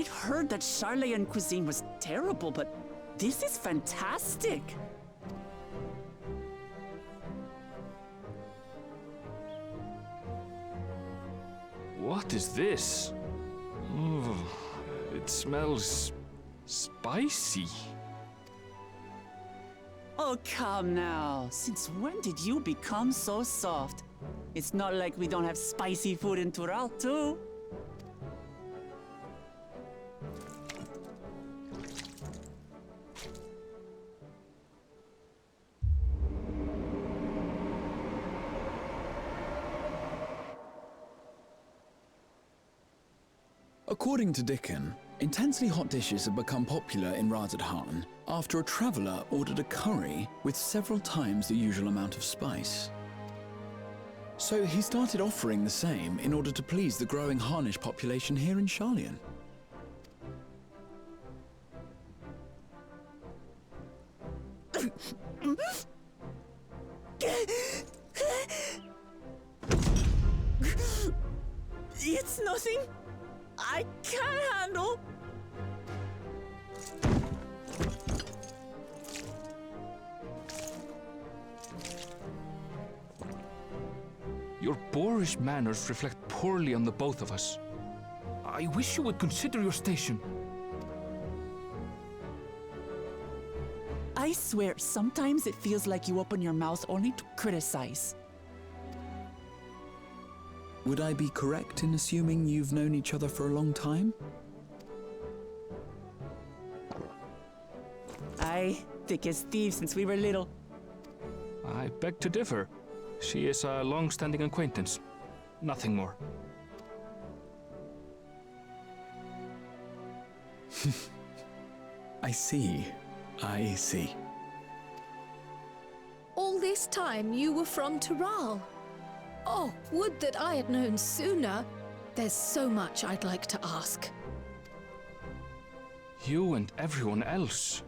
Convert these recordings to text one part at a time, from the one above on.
I'd heard that Charlayan cuisine was terrible, but this is fantastic. What is this? Oh, it smells spicy. Oh, come now. Since when did you become so soft? It's not like we don't have spicy food in Tural, too. According to Dickon, intensely hot dishes have become popular in Razadhan after a traveller ordered a curry with several times the usual amount of spice. So he started offering the same in order to please the growing Harnish population here in Charlayan. It's nothing I can't handle. Your boorish manners reflect poorly on the both of us. I wish you would consider your station. I swear, sometimes it feels like you open your mouth only to criticize. Would I be correct in assuming you've known each other for a long time? Aye, thick as thieves since we were little. I beg to differ. She is a long-standing acquaintance. Nothing more. I see. I see. All this time you were from Tural. Oh, would that I had known sooner. There's so much I'd like to ask. You and everyone else.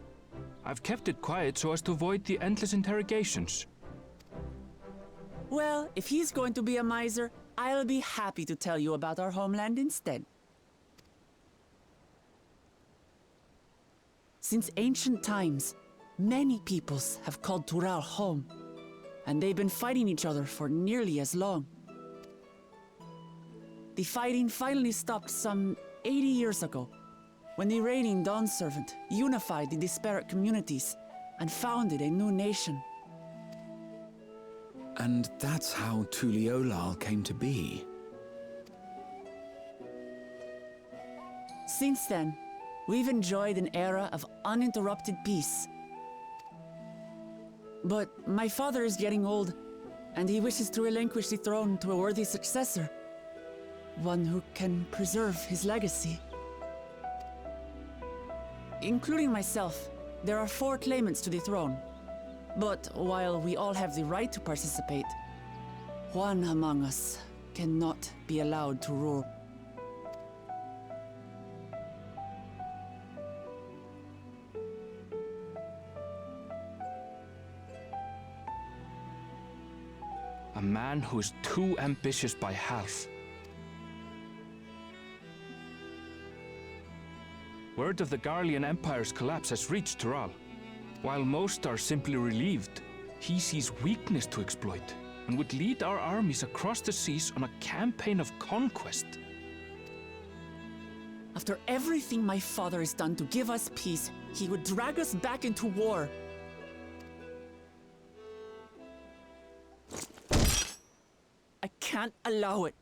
I've kept it quiet so as to avoid the endless interrogations. Well, if he's going to be a miser, I'll be happy to tell you about our homeland instead. Since ancient times, many peoples have called Tural home, and they've been fighting each other for nearly as long. The fighting finally stopped some 80 years ago, when the reigning Dawn Servant unified the disparate communities and founded a new nation. And that's how Tuliolal came to be. Since then, we've enjoyed an era of uninterrupted peace. But my father is getting old, and he wishes to relinquish the throne to a worthy successor. One who can preserve his legacy. Including myself, there are 4 claimants to the throne. But while we all have the right to participate, one among us cannot be allowed to rule. A man who is too ambitious by half. Word of the Garlean Empire's collapse has reached Tural. While most are simply relieved, he sees weakness to exploit and would lead our armies across the seas on a campaign of conquest. After everything my father has done to give us peace, he would drag us back into war. I can't allow it.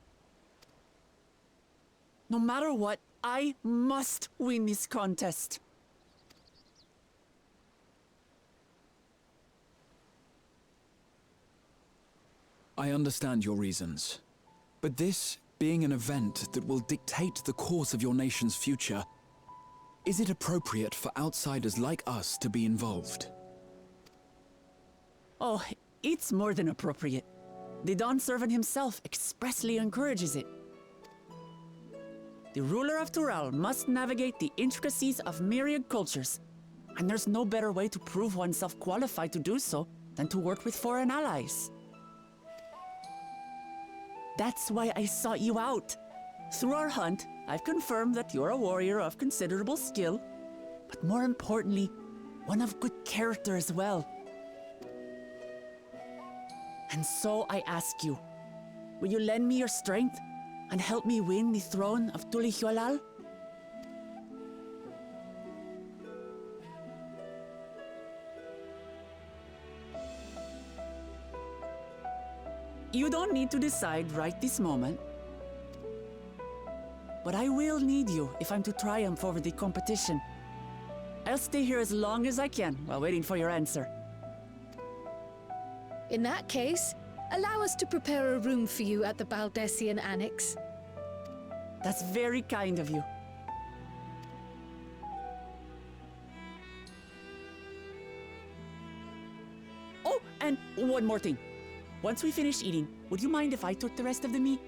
No matter what, I must win this contest. I understand your reasons. But this being an event that will dictate the course of your nation's future, is it appropriate for outsiders like us to be involved? Oh, it's more than appropriate. The Dawn Servant himself expressly encourages it. The ruler of Tural must navigate the intricacies of myriad cultures, and there's no better way to prove oneself qualified to do so than to work with foreign allies. That's why I sought you out. Through our hunt, I've confirmed that you're a warrior of considerable skill, but more importantly, one of good character as well. And so I ask you, will you lend me your strength and help me win the throne of Tulihualal? You don't need to decide right this moment. But I will need you if I'm to triumph over the competition. I'll stay here as long as I can while waiting for your answer. In that case, allow us to prepare a room for you at the Baldessian Annex. That's very kind of you. Oh, and one more thing. Once we finish eating, would you mind if I took the rest of the meat?